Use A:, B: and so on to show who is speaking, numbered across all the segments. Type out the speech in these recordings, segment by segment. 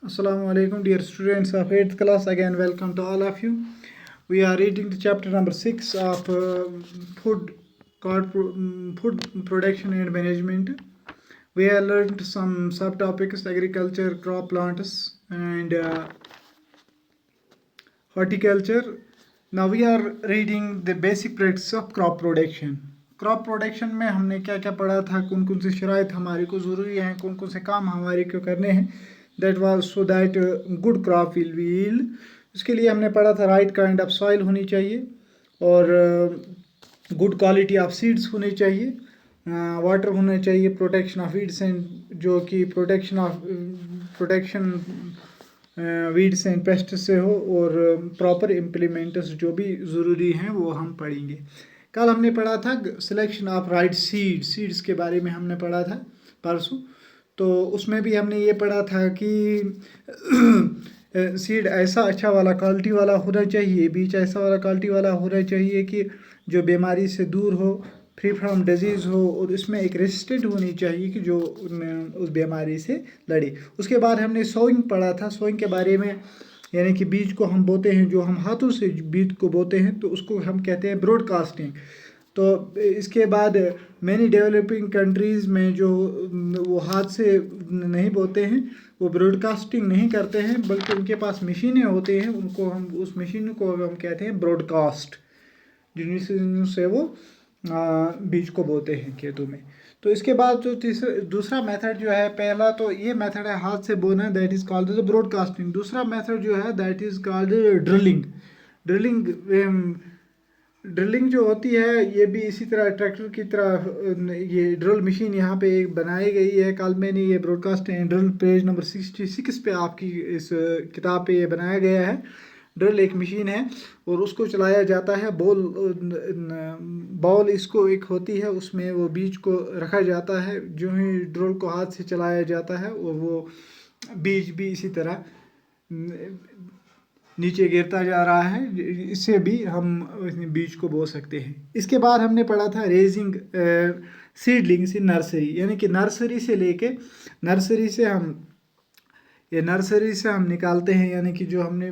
A: Assalamu alaikum, dear students of 8th class. Again, welcome to all of you. We are reading the chapter number 6 of food, food production and management. We have learned some subtopics: agriculture, crop plants, and horticulture. Now we are reading the basic practice of crop production. Crop production में हमने क्या क्या पढ़ा था, कौन कौन सी शराइत हमारे को ज़रूरी हैं, कौन कौन से काम हमारे को करने हैं, that was so that good crop will be yield. उसके लिए हमने पढ़ा था राइट काइंड ऑफ सॉइल होनी चाहिए और गुड क्वालिटी ऑफ सीड्स होनी चाहिए, वाटर होना चाहिए, प्रोटेक्शन ऑफ वीड्स एंड जो कि प्रोटेक्शन वीड्स एंड पेस्ट से हो, और प्रॉपर इम्प्लीमेंट्स जो भी ज़रूरी हैं वो हम पढ़ेंगे। कल हमने पढ़ा था सिलेक्शन ऑफ राइट सीड्स के बारे में हमने पढ़ा था परसों। तो उसमें भी हमने ये पढ़ा था कि सीड ऐसा अच्छा वाला क्वालिटी वाला होना चाहिए, बीज ऐसा वाला क्वालिटी वाला होना चाहिए कि जो बीमारी से दूर हो, फ्री फ्रॉम डिजीज़ हो, और इसमें एक रेजिस्टेंट होनी चाहिए कि जो उस बीमारी से लड़े। उसके बाद हमने सोइंग पढ़ा था। सोइंग के बारे में यानी कि बीज को हम बोते हैं, जो हम हाथों से बीज को बोते हैं तो उसको हम कहते हैं ब्रॉडकास्टिंग। तो इसके बाद मैनी डेवलपिंग कंट्रीज़ में जो वो हाथ से नहीं बोते हैं, वो ब्रॉडकास्टिंग नहीं करते हैं, बल्कि उनके पास मशीनें होते हैं, उनको हम उस मशीन को हम कहते हैं ब्रॉडकास्ट, जिनसे वो बीज को बोते हैं खेतों में। तो इसके बाद जो दूसरा मेथड जो है, पहला तो ये मेथड है हाथ से बोना, that is called the broadcasting. दूसरा मेथड जो है that is called drilling. Drilling जो होती है ये भी इसी तरह ट्रैक्टर की तरह, ये ड्रिल मशीन यहाँ पे एक बनाई गई है। कल मैंने ये broadcast and drill page number 66 पे आपकी इस किताब पे ये बनाया गया है। ड्रिल एक मशीन है और उसको चलाया जाता है। बॉल इसको एक होती है, उसमें वो बीज को रखा जाता है। जो ही ड्रिल को हाथ से चलाया जाता है और वो बीज भी इसी तरह नीचे गिरता जा रहा है, इससे भी हम बीज को बो सकते हैं। इसके बाद हमने पढ़ा था रेजिंग सीडलिंग्स इन नर्सरी, यानी कि नर्सरी से हम निकालते हैं, यानी कि जो हमने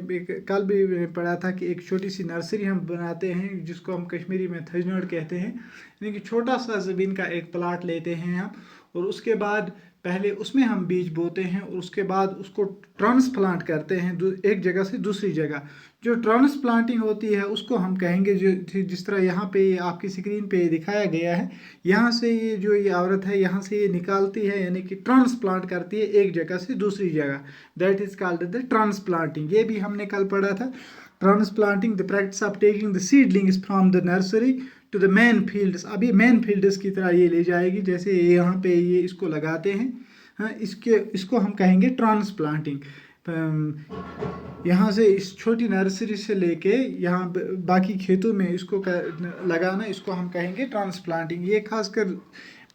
A: कल भी पढ़ा था कि एक छोटी सी नर्सरी हम बनाते हैं, जिसको हम कश्मीरी में थजनड़ कहते हैं। यानी कि छोटा सा ज़मीन का एक प्लाट लेते हैं हम, और उसके बाद पहले उसमें हम बीज बोते हैं और उसके बाद उसको ट्रांसप्लांट करते हैं एक जगह से दूसरी जगह। जो ट्रांसप्लांटिंग होती है उसको हम कहेंगे, जो जिस तरह यहाँ पे आपकी स्क्रीन पे दिखाया गया है, यहाँ से ये औरत है यहाँ से ये निकालती है, यानी कि ट्रांसप्लांट करती है एक जगह से दूसरी जगह, that is called the transplanting. ये भी हमने कल पढ़ा था। Transplanting the practice of taking the seedlings from the nursery to the main fields. अभी मेन फील्ड्स की तरह ये ले जाएगी, जैसे यहाँ पे ये इसको लगाते हैं, हाँ, इसको हम कहेंगे ट्रांसप्लांटिंग। यहाँ से इस छोटी नर्सरी से लेके यहाँ बाकी खेतों में इसको लगाना, इसको हम कहेंगे ट्रांसप्लांटिंग। ये खासकर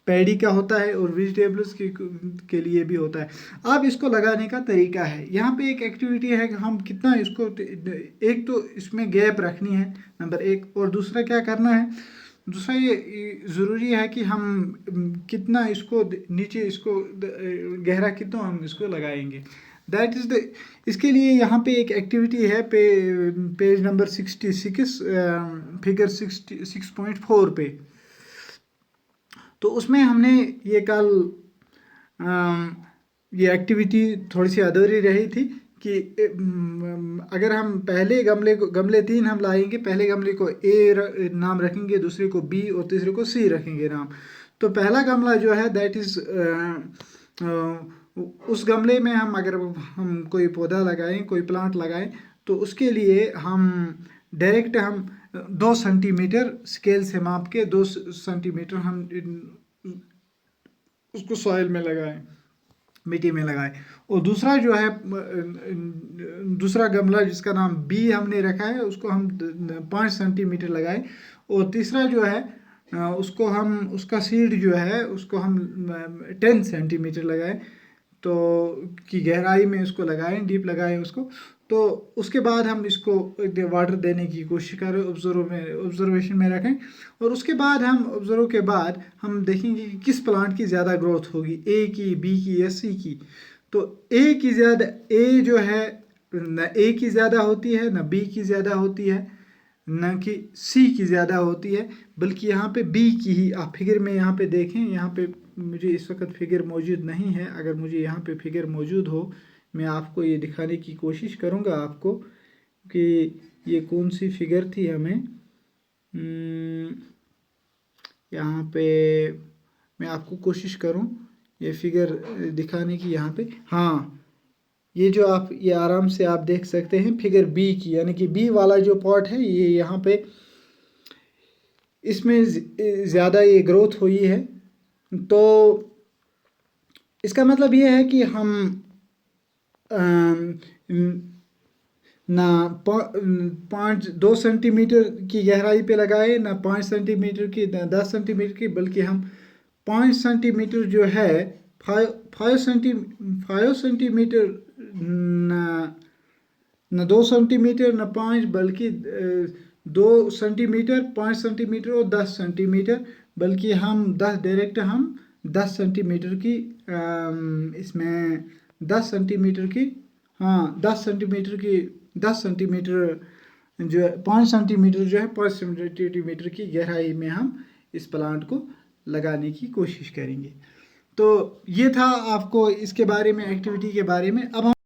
A: पैडी का होता है और वेजिटेबल्स के लिए भी होता है। अब इसको लगाने का तरीका है, यहाँ पे एक एक्टिविटी है कि हम कितना इसको, एक तो इसमें गैप रखनी है नंबर एक, और दूसरा क्या करना है, दूसरा ये ज़रूरी है कि हम कितना इसको नीचे इसको गहरा कितना हम इसको लगाएंगे, दैट इज़ द। इसके लिए यहाँ पे एक एक्टिविटी है पेज नंबर 66, फिगर 66.4 पे। तो उसमें हमने ये कल ये एक्टिविटी थोड़ी सी अधूरी रही थी कि अगर हम पहले गमले 3 हम लाएंगे, पहले गमले को ए नाम रखेंगे, दूसरे को बी और तीसरे को सी रखेंगे नाम। तो पहला गमला जो है दैट इज़, उस गमले में हम अगर हम कोई पौधा लगाएं, कोई प्लांट लगाएं, तो उसके लिए हम डायरेक्ट हम 2 सेंटीमीटर स्केल से माप के 2 सेंटीमीटर हम उसको सॉइल में लगाएं, मिट्टी में लगाएं। और दूसरा जो है, दूसरा गमला जिसका नाम बी हमने रखा है, उसको हम 5 सेंटीमीटर लगाएं। और तीसरा जो है उसको हम, उसका सीड जो है उसको हम 10 सेंटीमीटर लगाएं, तो की गहराई में उसको लगाएं, डीप लगाएं उसको। तो उसके बाद हम इसको वाटर देने की कोशिश करें, ऑब्जर्वेशन में रखें। और उसके बाद हम ऑब्जर्व के बाद हम देखेंगे कि किस प्लांट की ज़्यादा ग्रोथ होगी, ए की, बी की या सी की। तो ए की ज़्यादा, ए जो है न ए की ज़्यादा होती है, न बी की ज़्यादा होती है, न कि सी की ज़्यादा होती है, बल्कि यहाँ पे बी की ही। आप फिगर में यहाँ पे देखें, यहाँ पे मुझे इस वक्त फिगर मौजूद नहीं है, अगर मुझे यहाँ पे फिगर मौजूद हो मैं आपको ये दिखाने की कोशिश करूँगा आपको कि ये कौन सी फिगर थी। हमें यहाँ पे मैं आपको कोशिश करूँ ये फिगर दिखाने की। यहाँ पे हाँ, ये जो आप ये आराम से आप देख सकते हैं फिगर बी की, यानी कि बी वाला जो पार्ट है ये यहाँ पे इसमें ज़्यादा ये ग्रोथ हुई है। तो इसका मतलब ये है कि हम ना 2 सेंटीमीटर की गहराई पे लगाए, ना 5 सेंटीमीटर की, ना 10 सेंटीमीटर की, बल्कि हम 5 सेंटीमीटर जो है 5 सेंटीमीटर, न 2 सेंटीमीटर न 5, बल्कि 2 सेंटीमीटर, 5 सेंटीमीटर और 10 सेंटीमीटर, बल्कि हम 10 सेंटीमीटर की इसमें 10 सेंटीमीटर की, हाँ 10 सेंटीमीटर जो है 5 सेंटीमीटर जो है 5 सेंटीमीटर की गहराई में हम इस प्लांट को लगाने की कोशिश करेंगे। तो ये था आपको इसके बारे में, एक्टिविटी के बारे में। अब हम